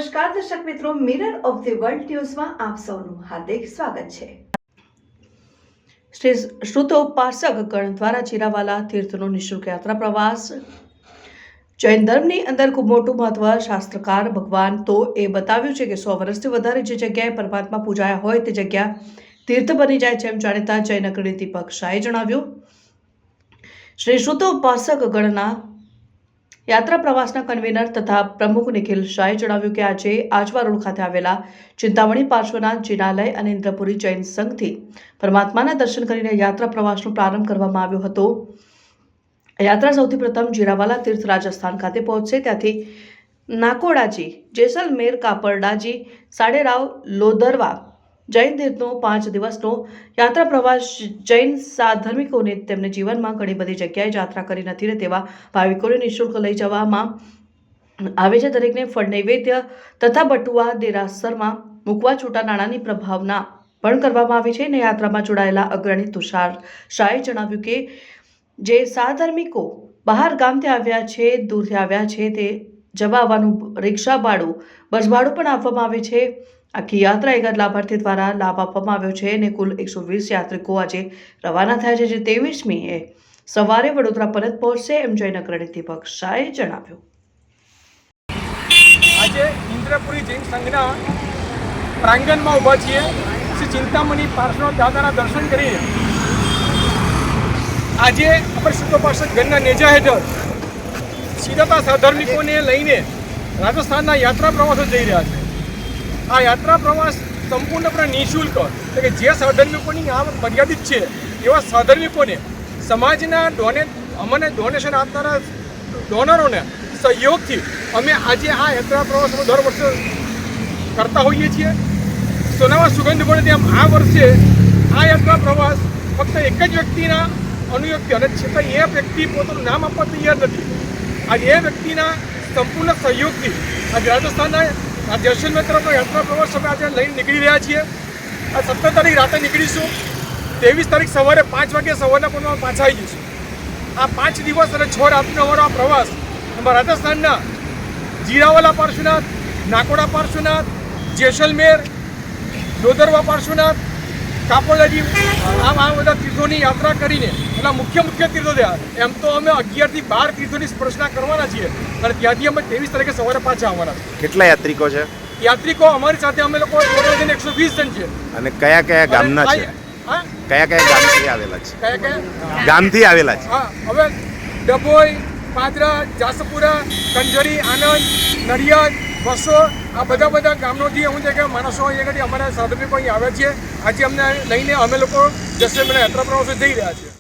નમસ્કાર દર્શક મિત્રો, મિરર ઓફ ધ વર્લ્ડ ન્યૂઝમાં આપ સૌનું હાર્દિક સ્વાગત છે। શ્રી શ્રુતોપાસક ગણ દ્વારા જીરાવાલા તીર્થનો નિઃશુલ્ક યાત્રા પ્રવાસ। જૈન ધર્મની અંદર ખૂબ મોટું મહત્વ શાસ્ત્રકાર ભગવાન તો એ બતાવ્યું છે કે 100 વર્ષથી વધારે જે જગ્યાએ પરમાત્મા પૂજાયા હોય તે જગ્યા તીર્થ બની જાય છે, એમ જાણીતા જૈન અગ્રણી દીપક શાહે જણાવ્યું। શ્રી શ્રુતોપાસક ગણના યાત્રા પ્રવાસના કન્વીનર તથા પ્રમુખ નિખિલ શાહે જણાવ્યું કે આજે આજવા રોડ ખાતે આવેલા ચિંતામણી પાર્શ્વનાથ જિનાલય અને ઇન્દ્રપુરી જૈન સંઘથી પરમાત્માના દર્શન કરીને યાત્રા પ્રવાસનો પ્રારંભ કરવામાં આવ્યો હતો। યાત્રા સૌથી પ્રથમ જીરાવાલા તીર્થ રાજસ્થાન ખાતે પહોંચશે, ત્યાંથી નાકોડાજી, જેસલમેર, કાપરડાજી, સાડેરાવ, લોધરવા જૈન તીર્થનો 5 દિવસનો યાત્રા પ્રવાસ જૈન સાધર્મિકોને તેમને જીવનમાં ઘણી બધી જગ્યાએ યાત્રા કરી નથી ને તેવા ભાવિકોને નિઃશુલ્ક લઈ જવામાં આવે છે। દરેકને ફળ નૈવેદ્ય તથા બટુઆ દેરાસરમાં મૂકવા છૂટા નાણાંની પ્રભાવના પણ કરવામાં આવી છે। અને યાત્રામાં જોડાયેલા અગ્રણી તુષાર શાહે જણાવ્યું કે જે સાધર્મિકો બહાર ગામથી આવ્યા છે, દૂરથી આવ્યા છે, તે જવા આવવાનું રિક્ષા ભાડું, બસ ભાડું પણ આપવામાં આવે છે। આખી યાત્રા એક લાભાર્થી દ્વારા લાભ આપવામાં આવ્યો છે અને કુલ 120 યાત્રિકો આજે રવાના થયા છે, જે 23મીએ સવારે વડોદરા પરત પહોંચશે, એમ જૈન અગ્રણી દીપક શાહે જણાવ્યું। આજે ઇન્દ્રપુરી જૈન સંઘના પ્રાંગણમાં ઊભા છીએ। શ્રી ચિંતામણી પાર્શ્વનાથ દાદાના દર્શન કરીને આજે આપણે શ્રુતોપાસક ગણના નેજા હેઠળ સીધા સહધર્મિકોને લઈને રાજસ્થાનના યાત્રા પ્રવાસો જઈ રહ્યા છે। આ યાત્રા પ્રવાસ સંપૂર્ણપણે નિઃશુલ્ક, એટલે કે જે સહધર્મિકોની આવક મર્યાદિત છે એવા સહધર્મિકોને સમાજના અમને ડોનેશન આપનારા ડોનરોને સહયોગથી અમે આજે આ યાત્રા પ્રવાસનો દર વર્ષે કરતા હોઈએ છીએ। સોનામાં સુગંધ પડે તેમ આ વર્ષે આ યાત્રા પ્રવાસ ફક્ત એક જ વ્યક્તિના અનુયોગથી, અને છતાં એ વ્યક્તિ પોતાનું નામ આપવા તૈયાર નથી। આજે એ વ્યક્તિના સંપૂર્ણ સહયોગથી આજે રાજસ્થાનના આ જેસલમેર તરફનો યાત્રા પ્રવાસ અમે આજે લઈને નીકળી રહ્યા છીએ। આ 17 તારીખ રાતે નીકળીશું, 23 તારીખ સવારે 5 વાગે સવારના પોરમાં પાછા આવી જઈશું। આ 5 દિવસ અને 6 રાતનો અમારો આ પ્રવાસ અમારા રાજસ્થાનના જીરાવાલા પાર્શ્વનાથ, નાકોડા પાર્શ્વનાથ, જેસલમેર, લોધરવા પાર્શ્વનાથ, કાપોડાજી, આ બધા તીર્થોની યાત્રા કરીને એના મુખ્ય તીર્થો થયા। એમ તો અમે 11 થી 12 તીર્થોની સ્પર્શના કરવાના છીએ અને ત્યાંથી અમે 23 તારીખે સવારે પાછા આવવાના છીએ। કેટલા યાત્રિકો છે? યાત્રિકો અમારી સાથે અમે લોકો 120 જણ છે। અને કયા કયા ગામના છે? કયા ગામથી આવેલા છે? ગામથી આવેલા છે? હા, હવે ડભોઈ, પાદરા, જાસપુરા, કંજરી, આનંદ, નડિયાદ, બસો, આ બધા ગામોથી હું છે કે માણસો અહીંયા અમારા સાધકો અહીં આવ્યા છે। આજે અમને લઈને અમે લોકો જેસલમેર યાત્રા પ્રવાસો જઈ રહ્યા છીએ।